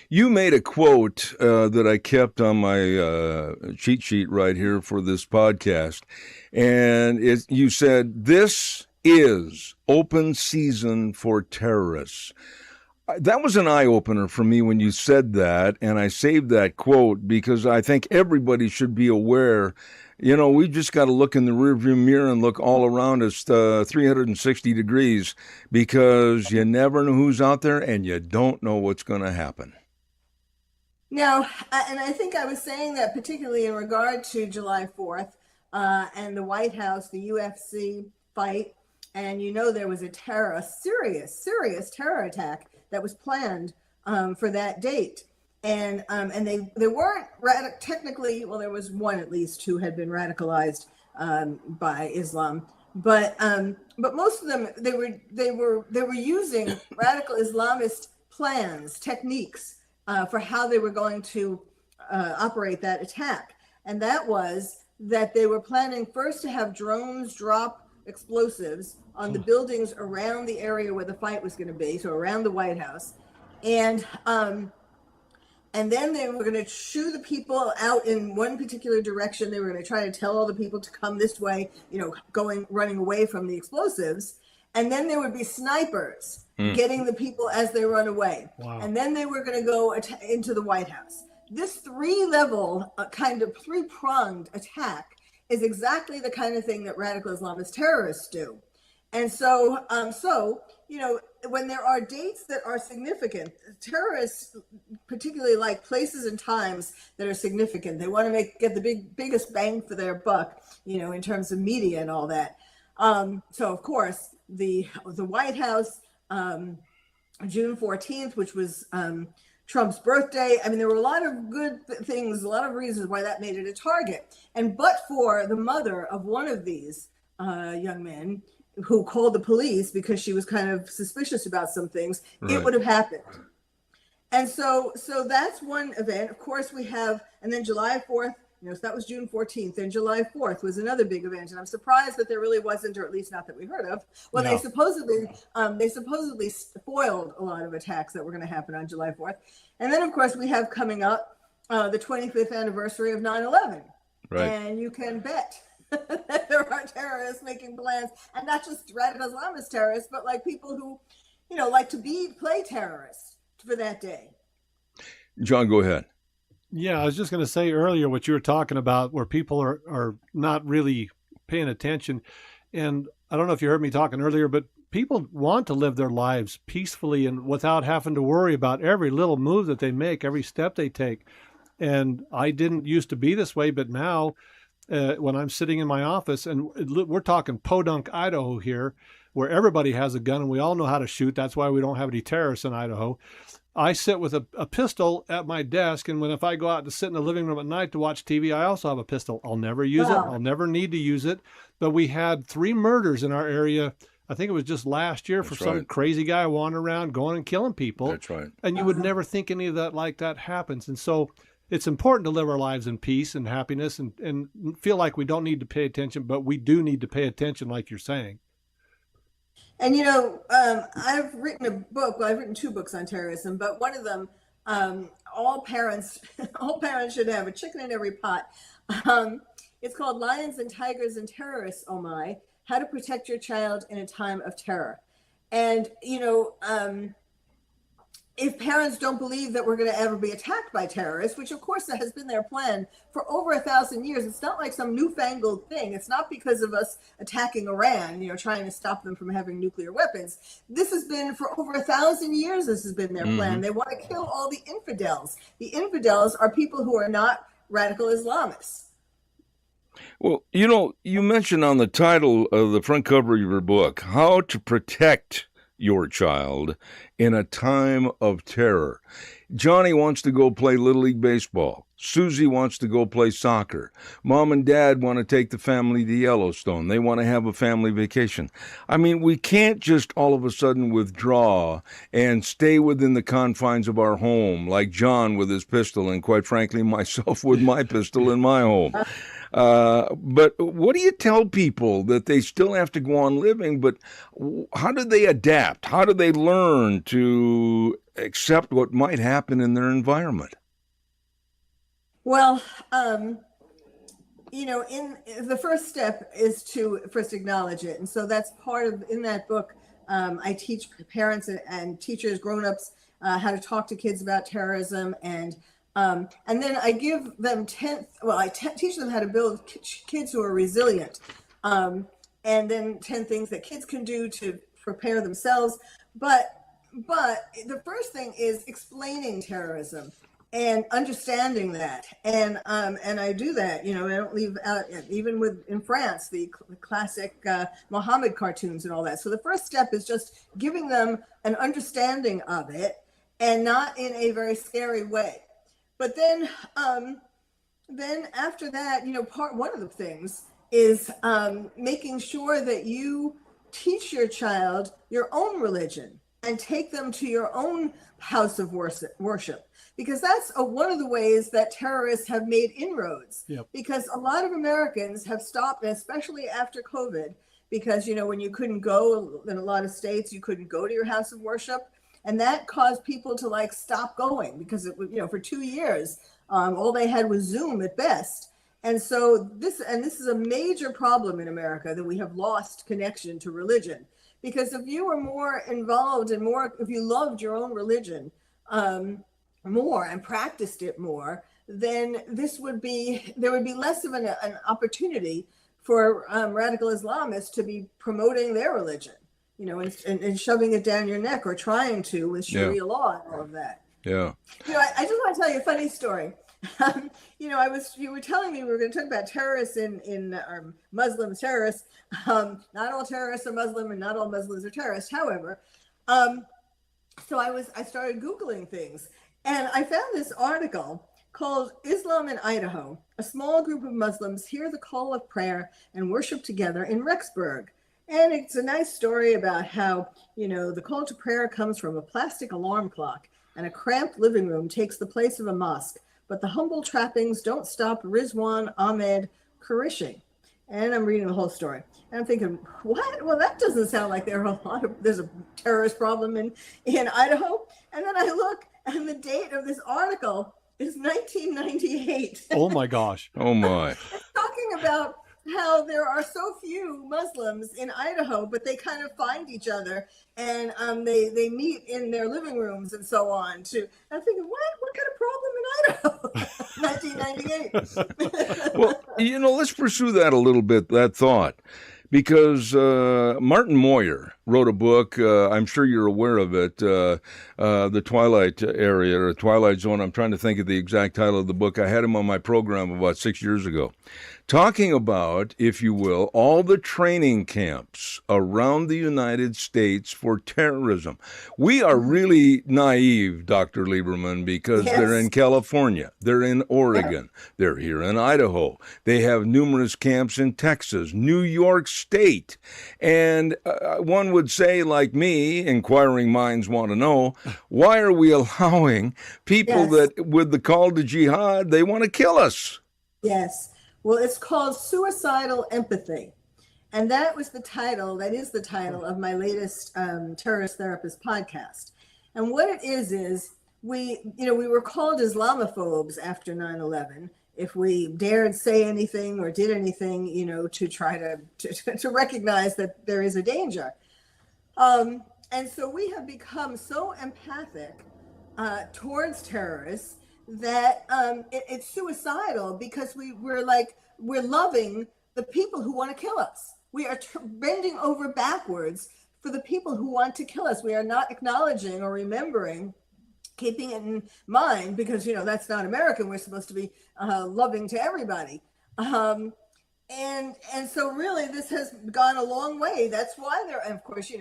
You made a quote that I kept on my cheat sheet right here for this podcast. And you said, "This is open season for terrorists." That was an eye-opener for me when you said that, and I saved that quote because I think everybody should be aware. We've just got to look in the rearview mirror and look all around us 360 degrees, because you never know who's out there and you don't know what's going to happen. Now, and I think I was saying that particularly in regard to July 4th and the White House, the UFC fight. And there was a serious terror attack that was planned for that date. And they weren't technically, well, there was one at least who had been radicalized by Islam, but most of them, they were using radical Islamist plans, techniques for how they were going to operate that attack. And that was that they were planning first to have drones drop explosives on the buildings around the area where the fight was going to be, so around the White House, and then they were going to shoo the people out in one particular direction. They were going to try to tell all the people to come this way, running away from the explosives, and then there would be snipers getting the people as they run away. Wow. And then they were going to go into the White House. This three-level, kind of three-pronged attack is exactly the kind of thing that radical Islamist terrorists do. And so, when there are dates that are significant, terrorists particularly like places and times that are significant. They want to get the biggest bang for their buck, in terms of media and all that. So of course, the White House, June 14th, which was Trump's birthday. I mean, there were a lot of good things, a lot of reasons why that made it a target. And but for the mother of one of these young men who called the police because she was kind of suspicious about some things, right, it would have happened. And so that's one event. Of course, we have, and then July 4th, so that was June 14th. And July 4th was another big event. And I'm surprised that there really wasn't, or at least not that we heard of. Well, yeah. They supposedly spoiled a lot of attacks that were going to happen on July 4th. And then, of course, we have coming up the 25th anniversary of 9/11. Right. And you can bet that there are terrorists making plans, and not just radical Islamist terrorists, but like people who, like to play terrorists for that day. John, go ahead. Yeah, I was just going to say earlier what you were talking about, where people are not really paying attention. And I don't know if you heard me talking earlier, but people want to live their lives peacefully and without having to worry about every little move that they make, every step they take. And I didn't used to be this way, but now when I'm sitting in my office, and we're talking Podunk, Idaho here, where everybody has a gun and we all know how to shoot. That's why we don't have any terrorists in Idaho. I sit with a pistol at my desk, and if I go out to sit in the living room at night to watch TV, I also have a pistol. I'll never use it. I'll never need to use it. But we had 3 murders in our area. I think it was just last year for some crazy guy wandering around going and killing people. That's right. And you would never think any of that like that happens. And so it's important to live our lives in peace and happiness and feel like we don't need to pay attention, but we do need to pay attention, like you're saying. And I've written a book. Well, I've written 2 books on terrorism, but one of them, all parents should have a chicken in every pot. It's called "Lions and Tigers and Terrorists." Oh my! How to protect your child in a time of terror. And if parents don't believe that we're going to ever be attacked by terrorists, which of course that has been their plan for over 1,000 years, it's not like some newfangled thing. It's not because of us attacking Iran, trying to stop them from having nuclear weapons. This has been for over 1,000 years. This has been their plan. They want to kill all the infidels. The infidels are people who are not radical Islamists. Well, you mentioned on the title of the front cover of your book, how to protect your child in a time of terror. Johnny wants to go play Little League Baseball. Susie wants to go play soccer. Mom and Dad want to take the family to Yellowstone. They want to have a family vacation. I mean, we can't just all of a sudden withdraw and stay within the confines of our home, like John with his pistol, and quite frankly, myself with my pistol in my home. But what do you tell people that they still have to go on living, but how do they adapt? How do they learn to accept what might happen in their environment? Well, in the first step is to first acknowledge it. And so that's in that book, I teach parents and teachers, grown-ups, how to talk to kids about terrorism. And then I give them teach them how to build kids who are resilient. And then 10 things that kids can do to prepare themselves. But the first thing is explaining terrorism and understanding that. And I do that, I don't leave out, even in France, the classic Mohammed cartoons and all that. So the first step is just giving them an understanding of it, and not in a very scary way. But then after that, one of the things is making sure that you teach your child your own religion and take them to your own house of worship, because that's one of the ways that terrorists have made inroads. Yep. Because a lot of Americans have stopped, especially after COVID, because, when you couldn't go in a lot of states, you couldn't go to your house of worship. And that caused people to stop going, because it was, for 2 years, all they had was Zoom at best. And so this is a major problem in America, that we have lost connection to religion. Because if you were more involved and if you loved your own religion more and practiced it more, then there would be less of an opportunity for radical Islamists to be promoting their religion, and shoving it down your neck, or trying to with Sharia law and all of that. Yeah. I just want to tell you a funny story. You were telling me we were going to talk about terrorists in Muslim terrorists. Not all terrorists are Muslim, and not all Muslims are terrorists. However, so I started Googling things, and I found this article called "Islam in Idaho: A small group of Muslims hear the call of prayer and worship together in Rexburg." And it's a nice story about how, the call to prayer comes from a plastic alarm clock, and a cramped living room takes the place of a mosque. But the humble trappings don't stop Rizwan Ahmed Kurishing. And I'm reading the whole story. And I'm thinking, what? Well, that doesn't sound like there's a terrorist problem in Idaho. And then I look, and the date of this article is 1998. Oh my gosh. Oh my. It's talking about how there are so few Muslims in Idaho, but they kind of find each other and they meet in their living rooms and so on. I'm thinking, what kind of problem in Idaho? 1998. Well, let's pursue that a little bit, that thought. Because Martin Moyer wrote a book, I'm sure you're aware of it, The Twilight Area, or Twilight Zone. I'm trying to think of the exact title of the book. I had him on my program about 6 years ago, talking about, if you will, all the training camps around the United States for terrorism. We are really naive, Dr. Lieberman, because they're in California, they're in Oregon, they're here in Idaho. They have numerous camps in Texas, New York State. And one would say, like me, inquiring minds want to know, why are we allowing people that, with the call to jihad, they want to kill us? Yes. Well, it's called Suicidal Empathy. And that is the title of my latest Terrorist Therapist podcast. And what it is we were called Islamophobes after 9/11 if we dared say anything or did anything, to try to recognize that there is a danger. And so we have become so empathic towards terrorists that it's suicidal, because we're loving the people who want to kill us. We are bending over backwards for the people who want to kill us. We are not acknowledging or remembering, keeping it in mind, because that's not American. We're supposed to be loving to everybody, and so really this has gone a long way. That's why and of course,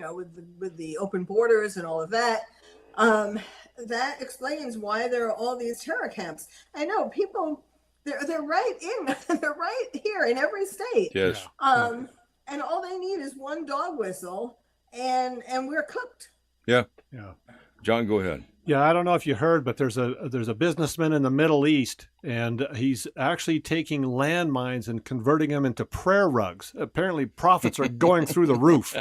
with the open borders and all of that. That explains why there are all these terror camps. I know people, they're right they're right here in every state. Yes. And all they need is one dog whistle, and we're cooked. Yeah. Yeah. John, go ahead. Yeah, I don't know if you heard, but there's a businessman in the Middle East, and he's actually taking landmines and converting them into prayer rugs. Apparently, profits are going through the roof.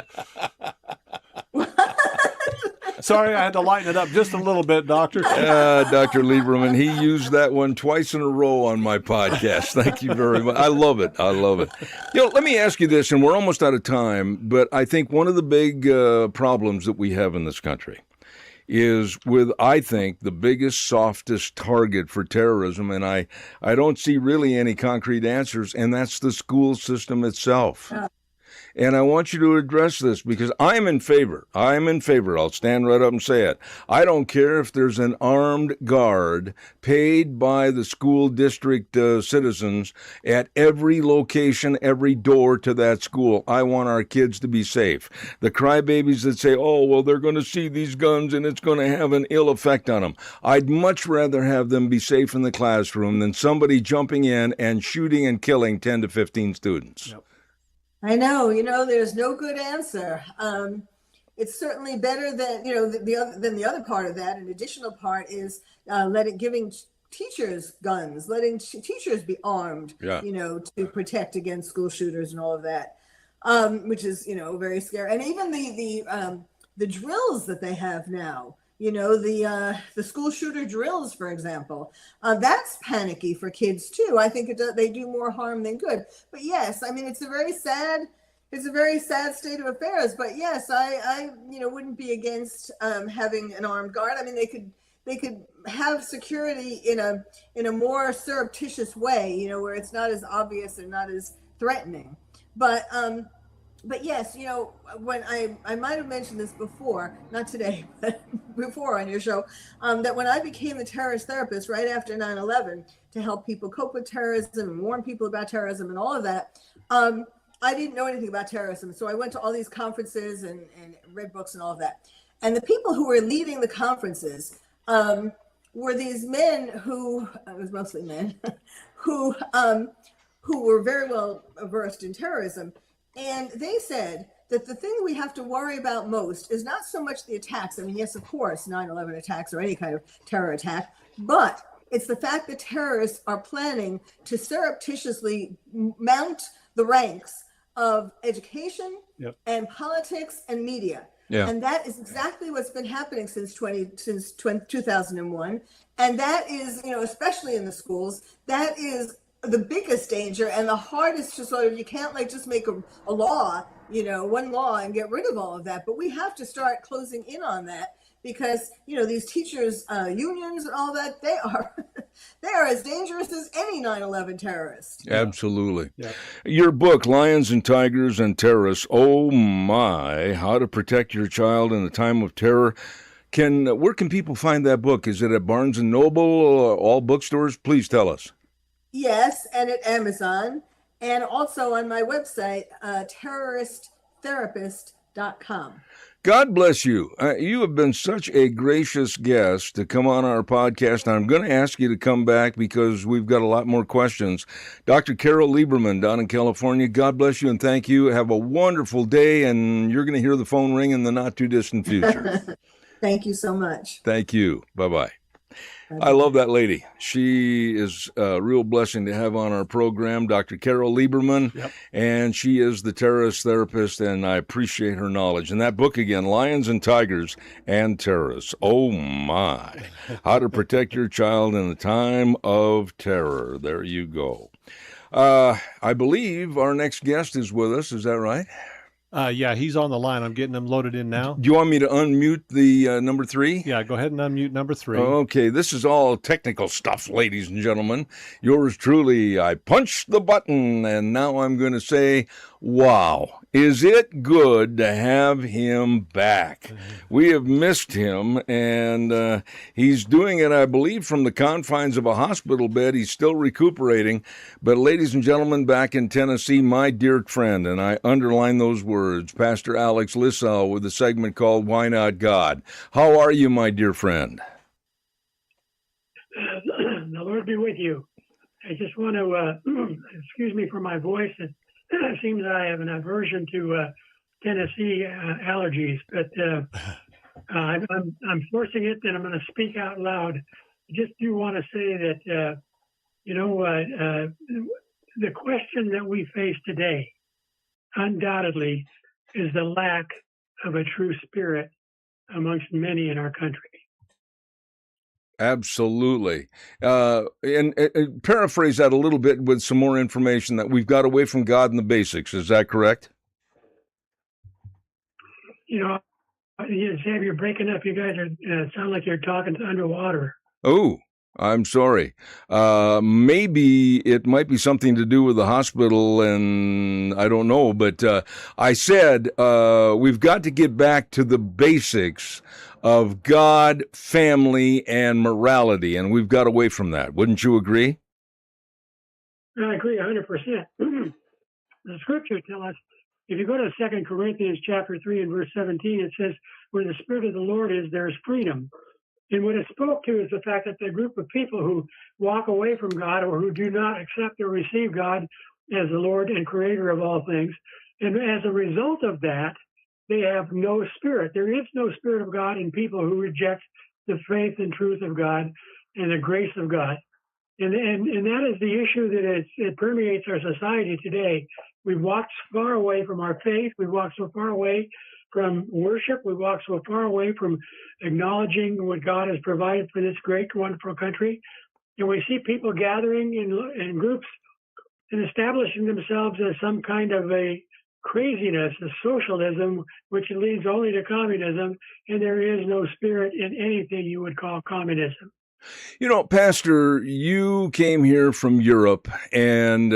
Sorry, I had to lighten it up just a little bit, Doctor. Dr. Lieberman, he used that one twice in a row on my podcast. Thank you very much. I love it. Let me ask you this, and we're almost out of time, but I think one of the big problems that we have in this country is with, I think, the biggest, softest target for terrorism, and I don't see really any concrete answers, and that's the school system itself. And I want you to address this, because I'm in favor. I'll stand right up and say it. I don't care if there's an armed guard paid by the school district citizens at every location, every door to that school. I want our kids to be safe. The crybabies that say, oh, well, they're going to see these guns and it's going to have an ill effect on them. I'd much rather have them be safe in the classroom than somebody jumping in and shooting and killing 10 to 15 students. Yep. I know, there's no good answer. It's certainly better than, than the other part of that. An additional part is giving teachers guns, letting teachers be armed, to protect against school shooters and all of that, which is, very scary. And even the drills that they have now, the school shooter drills, for example, that's panicky for kids too. I think they do more harm than good. But yes, I mean, it's a very sad state of affairs. But yes, I wouldn't be against having an armed guard. I mean, they could have security in a more surreptitious way, where it's not as obvious and not as threatening. But yes, when I might have mentioned this before, not today, but before on your show, that when I became the terrorist therapist right after 9/11 to help people cope with terrorism and warn people about terrorism and all of that, I didn't know anything about terrorism. So I went to all these conferences and read books and all of that. And the people who were leading the conferences were these men who, it was mostly men, who were very well versed in terrorism. And they said that the thing we have to worry about most is not so much the attacks. I mean, yes, of course, 9/11 attacks or any kind of terror attack, but it's the fact that terrorists are planning to surreptitiously mount the ranks of education and politics and media. Yeah. And that is exactly what's been happening since 2001. And that is, especially in the schools, that is the biggest danger and the hardest to sort of, you can't like just make a law, one law and get rid of all of that. But we have to start closing in on that because, these teachers unions and all that, they are they are as dangerous as any 9/11 terrorist. Absolutely. Yeah. Your book, Lions and Tigers and Terrorists, oh my, How to Protect Your Child in a Time of Terror. Where can people find that book? Is it at Barnes & Noble or all bookstores? Please tell us. Yes, and at Amazon, and also on my website, terroristtherapist.com. God bless you. You have been such a gracious guest to come on our podcast. I'm going to ask you to come back because we've got a lot more questions. Dr. Carol Lieberman down in California, God bless you and thank you. Have a wonderful day, and you're going to hear the phone ring in the not-too-distant future. Thank you so much. Thank you. Bye-bye. I love that lady. She is a real blessing to have on our program, Dr. Carol Lieberman, and she is the terrorist therapist, and I appreciate her knowledge. And that book again, Lions and Tigers and Terrorists. Oh, my. How to Protect Your Child in a Time of Terror. There you go. I believe our next guest is with us. Is that right? Yeah, he's on the line. I'm getting him loaded in now. Do you want me to unmute the number 3? Yeah, go ahead and unmute number 3. Okay, this is all technical stuff, ladies and gentlemen. Yours truly, I punched the button, and now I'm going to say, wow, is it good to have him back? We have missed him, and he's doing it, I believe, from the confines of a hospital bed. He's still recuperating. But ladies and gentlemen, back in Tennessee, my dear friend, and I underline those words, Pastor Alex Lissau with a segment called Why Not God? How are you, my dear friend? The Lord be with you. I just want to, excuse me for my voice. It seems I have an aversion to Tennessee allergies, but I'm forcing it, and I'm going to speak out loud. I just do want to say that, the question that we face today, undoubtedly, is the lack of a true spirit amongst many in our country. Absolutely. And paraphrase that a little bit with some more information that we've got away from God and the basics. Is that correct? Sam, you're breaking up. You guys sound like you're talking underwater. Oh, I'm sorry. Maybe it might be something to do with the hospital, and I don't know. But I said we've got to get back to the basics of God, family, and morality, and we've got away from that. Wouldn't you agree? I agree 100%. The scriptures tell us, if you go to 2 Corinthians chapter 3 and verse 17, it says, where the Spirit of the Lord is, there is freedom. And what it spoke to is the fact that the group of people who walk away from God or who do not accept or receive God as the Lord and creator of all things, and as a result of that, they have no spirit. There is no spirit of God in people who reject the faith and truth of God and the grace of God. And that is the issue that it permeates our society today. We've walked far away from our faith. We've walked so far away from worship. We've walked so far away from acknowledging what God has provided for this great, wonderful country. And we see people gathering in groups and establishing themselves as some kind of a craziness, a socialism, which leads only to communism. And there is no spirit in anything you would call communism. You know, Pastor, you came here from Europe and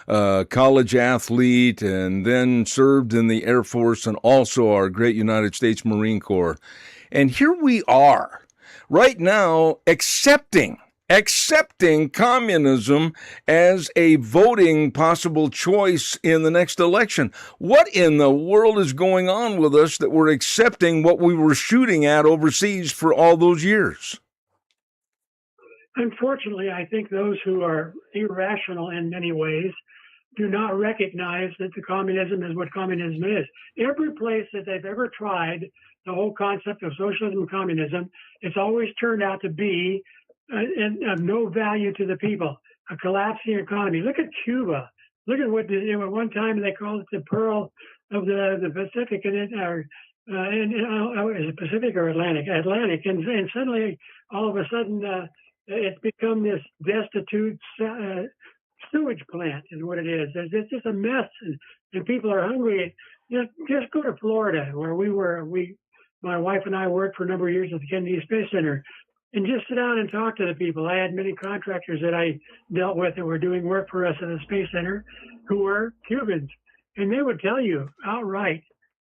college athlete and then served in the Air Force and also our great United States Marine Corps. And here we are right now accepting communism as a voting possible choice in the next election. What in the world is going on with us that we're accepting what we were shooting at overseas for all those years? Unfortunately, I think those who are irrational in many ways do not recognize that the communism is what communism is. Every place that they've ever tried the whole concept of socialism and communism, it's always turned out to be of no value to the people, a collapsing economy. Look at Cuba. Look at what at one time they called it the pearl of the Pacific, and is it Pacific or Atlantic? Atlantic, and suddenly, all of a sudden, it's become this destitute, sewage plant is what it is. It's just a mess, and people are hungry. Just go to Florida, where my wife and I worked for a number of years at the Kennedy Space Center, and just sit down and talk to the people. I had many contractors that I dealt with that were doing work for us at the Space Center who were Cubans, and they would tell you outright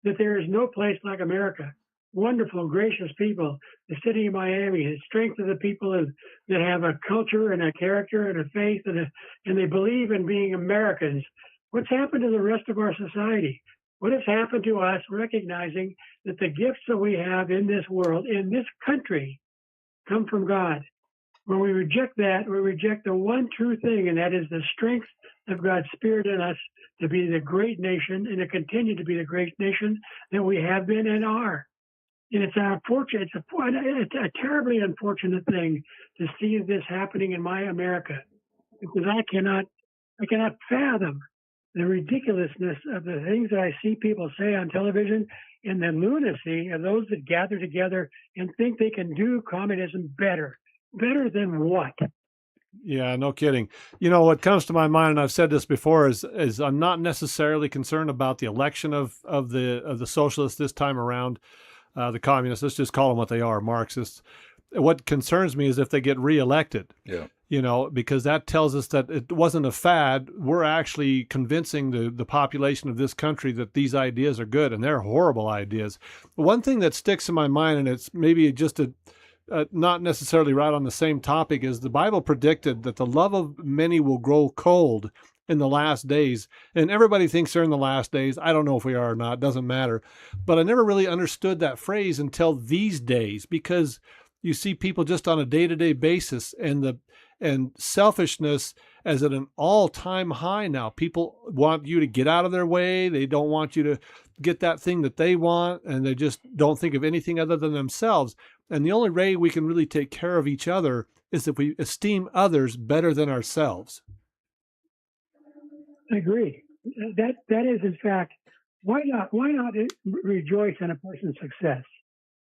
that there is no place like America. Wonderful, gracious people. The city of Miami, the strength of the people that have a culture and a character and a faith and they believe in being Americans. What's happened to the rest of our society? What has happened to us recognizing that the gifts that we have in this world, in this country, come from God? When we reject that, we reject the one true thing, and that is the strength of God's Spirit in us to be the great nation and to continue to be the great nation that we have been and are. And it's unfortunate. It's a terribly unfortunate thing to see this happening in my America, because I cannot fathom the ridiculousness of the things that I see people say on television and the lunacy of those that gather together and think they can do communism better. Better than what? Yeah, no kidding. What comes to my mind, and I've said this before, is I'm not necessarily concerned about the election of the socialists this time around, the communists. Let's just call them what they are, Marxists. What concerns me is if they get reelected. Yeah. Because that tells us that it wasn't a fad. We're actually convincing the population of this country that these ideas are good, and they're horrible ideas. One thing that sticks in my mind, and it's maybe just not necessarily right on the same topic, is the Bible predicted that the love of many will grow cold in the last days. And everybody thinks they're in the last days. I don't know if we are or not. It doesn't matter. But I never really understood that phrase until these days, because you see people just on a day-to-day basis, and selfishness is at an all-time high now. People want you to get out of their way. They don't want you to get that thing that they want, and they just don't think of anything other than themselves. And the only way we can really take care of each other is if we esteem others better than ourselves. I agree. That is, in fact, why not rejoice in a person's success?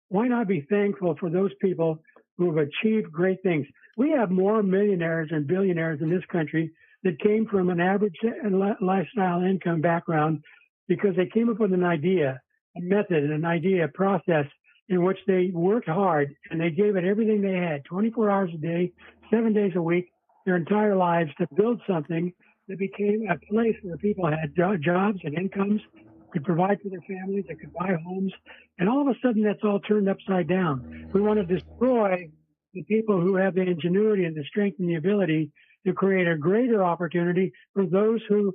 Why not be thankful for those people who have achieved great things? We have more millionaires and billionaires in this country that came from an average lifestyle income background because they came up with an idea, a method, a process in which they worked hard and they gave it everything they had, 24 hours a day, 7 days a week, their entire lives, to build something that became a place where people had jobs and incomes, could provide for their families, they could buy homes, and all of a sudden that's all turned upside down. We want to destroy the people who have the ingenuity and the strength and the ability to create a greater opportunity for those who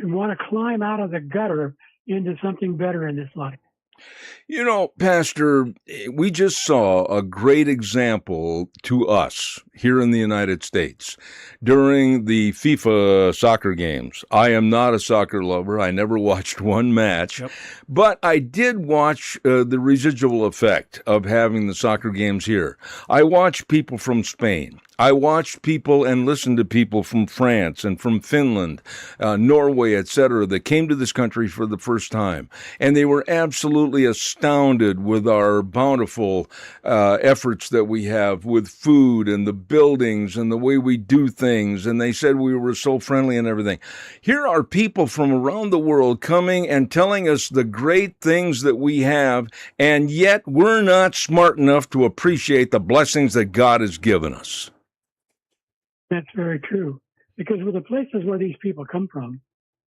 want to climb out of the gutter into something better in this life. Pastor, we just saw a great example to us here in the United States during the FIFA soccer games. I am not a soccer lover. I never watched one match, but I did watch the residual effect of having the soccer games here. I watched people from Spain. I watched people and listened to people from France and from Finland, Norway, etc., that came to this country for the first time. And they were absolutely astounded with our bountiful efforts that we have with food and the buildings and the way we do things. And they said we were so friendly and everything. Here are people from around the world coming and telling us the great things that we have, and yet we're not smart enough to appreciate the blessings that God has given us. That's very true. Because with the places where these people come from,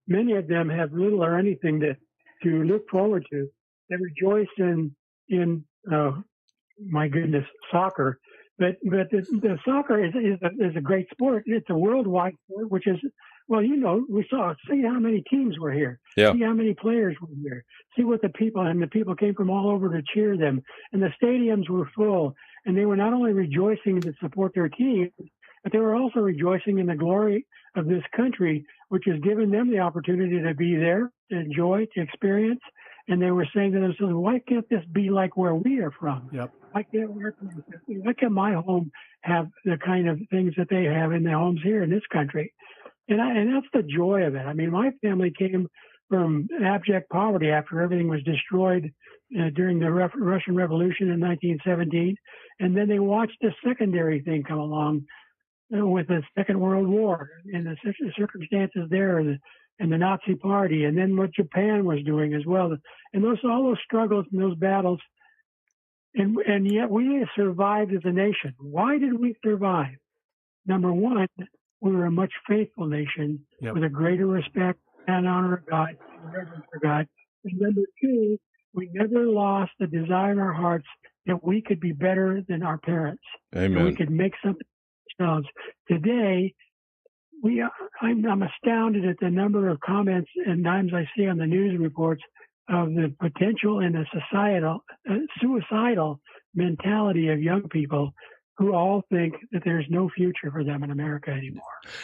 many of them have little or anything to look forward to. They rejoice in my goodness, soccer. But the soccer is a great sport. It's a worldwide sport, which is, well, see how many teams were here. Yeah. See how many players were here. See what the people came from all over to cheer them. And the stadiums were full. And they were not only rejoicing to support their team, but they were also rejoicing in the glory of this country, which has given them the opportunity to be there, to enjoy, to experience. And they were saying to themselves, why can't this be like where we are from? Yep. Why can't my home have the kind of things that they have in their homes here in this country? And that's the joy of it. I mean, my family came from abject poverty after everything was destroyed during the Russian Revolution in 1917. And then they watched a secondary thing come along, with the Second World War and the circumstances there, and the Nazi Party, and then what Japan was doing as well, and all those struggles and those battles, and yet we survived as a nation. Why did we survive? Number one, we were a much faithful nation with a greater respect and honor of God and reverence for God. And number two, we never lost the desire in our hearts that we could be better than our parents. Amen. That we could make something ourselves. Today, I'm astounded at the number of comments and times I see on the news reports of the potential and the suicidal mentality of young people who all think that there's no future for them in America anymore.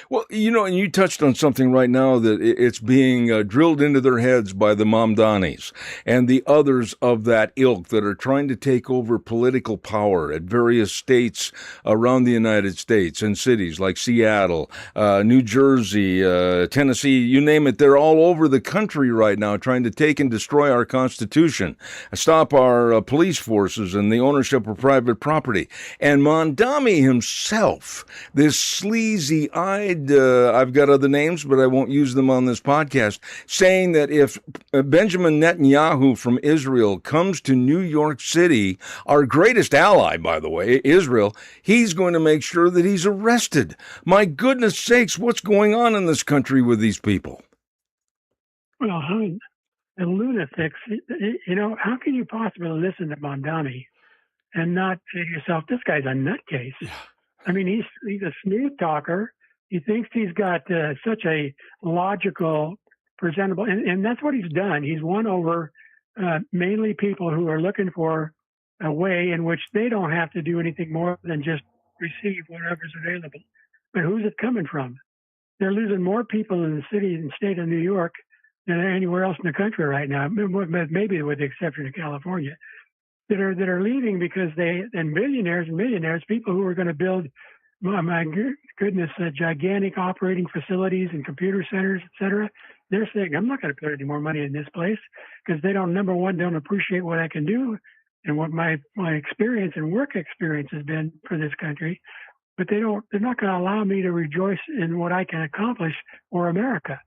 Well, and you touched on something right now that it's being drilled into their heads by the Mamdanis and the others of that ilk that are trying to take over political power at various states around the United States and cities like Seattle, New Jersey, Tennessee, you name it. They're all over the country right now trying to take and destroy our Constitution, stop our police forces and the ownership of private property. And Mamdani himself, this sleazy-eyed, I've got other names, but I won't use them on this podcast, saying that if Benjamin Netanyahu from Israel comes to New York City, our greatest ally, by the way, Israel, he's going to make sure that he's arrested. My goodness sakes, what's going on in this country with these people? Well, the lunatics, how can you possibly listen to Mamdani and not say to yourself, this guy's a nutcase? Yeah. I mean, he's a smooth talker. He thinks he's got such a logical, presentable, and that's what he's done. He's won over mainly people who are looking for a way in which they don't have to do anything more than just receive whatever's available. But who's it coming from? They're losing more people in the city and state of New York than anywhere else in the country right now, maybe with the exception of California, that are leaving because millionaires, people who are going to build, my goodness, gigantic operating facilities and computer centers, et cetera. They're saying, I'm not going to put any more money in this place because they don't appreciate what I can do and what my experience and work experience has been for this country. But they're not going to allow me to rejoice in what I can accomplish for America.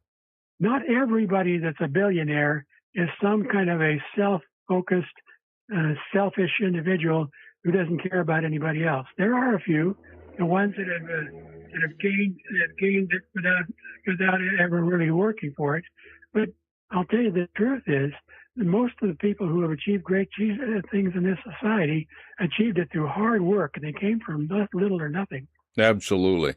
Not everybody that's a billionaire is some kind of a self-focused, selfish individual who doesn't care about anybody else. There are a few, the ones that have gained it without ever really working for it. But I'll tell you, the truth is that most of the people who have achieved great things in this society achieved it through hard work, and they came from little or nothing. Absolutely.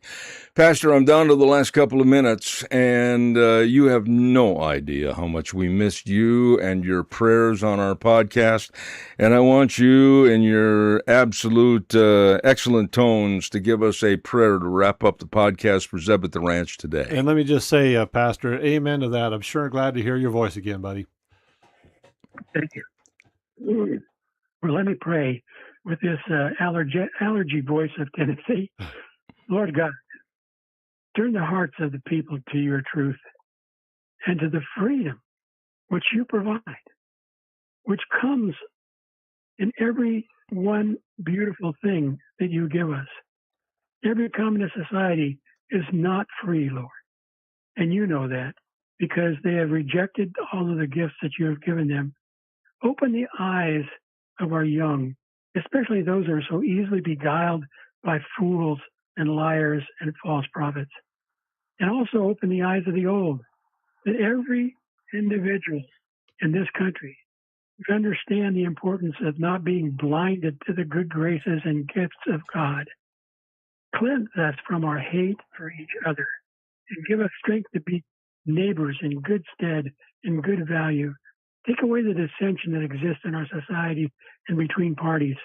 Pastor, I'm down to the last couple of minutes, and you have no idea how much we missed you and your prayers on our podcast. And I want you, in your absolute excellent tones, to give us a prayer to wrap up the podcast for Zeb at the Ranch today. And let me just say, Pastor, amen to that. I'm sure glad to hear your voice again, buddy. Thank you. Well, let me pray with this allergy voice of Tennessee. Lord God, turn the hearts of the people to your truth and to the freedom which you provide, which comes in every one beautiful thing that you give us. Every communist society is not free, Lord. And you know that because they have rejected all of the gifts that you have given them. Open the eyes of our young, especially those who are so easily beguiled by fools and liars and false prophets. And also open the eyes of the old, that every individual in this country would understand the importance of not being blinded to the good graces and gifts of God. Cleanse us from our hate for each other and give us strength to be neighbors in good stead and good value. Take away the dissension that exists in our society and between parties.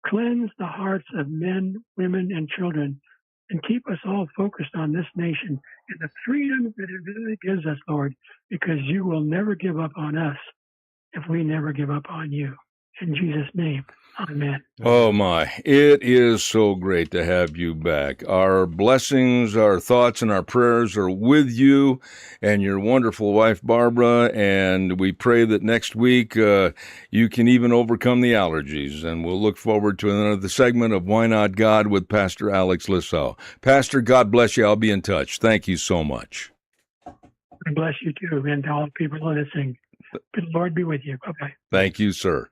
Cleanse the hearts of men, women, and children, and keep us all focused on this nation and the freedom that it really gives us, Lord, because you will never give up on us if we never give up on you. In Jesus' name, amen. Oh, my. It is so great to have you back. Our blessings, our thoughts, and our prayers are with you and your wonderful wife, Barbara. And we pray that next week you can even overcome the allergies. And we'll look forward to another segment of Why Not God with Pastor Alex Lissow. Pastor, God bless you. I'll be in touch. Thank you so much. God bless you too, and to all the people listening. May the Lord be with you. Bye-bye. Thank you, sir.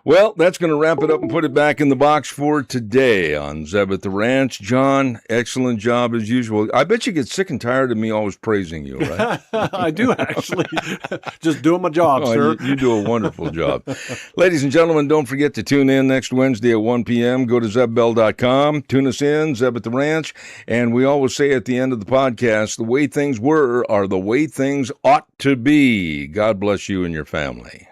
Well, that's going to wrap it up and put it back in the box for today on Zeb at the Ranch. John, excellent job as usual. I bet you get sick and tired of me always praising you, right? I do, actually. Just doing my job, sir. You do a wonderful job. Ladies and gentlemen, don't forget to tune in next Wednesday at 1 p.m. Go to zebbell.com. Tune us in, Zeb at the Ranch. And we always say at the end of the podcast, the way things were are the way things ought to be. God bless you and your family.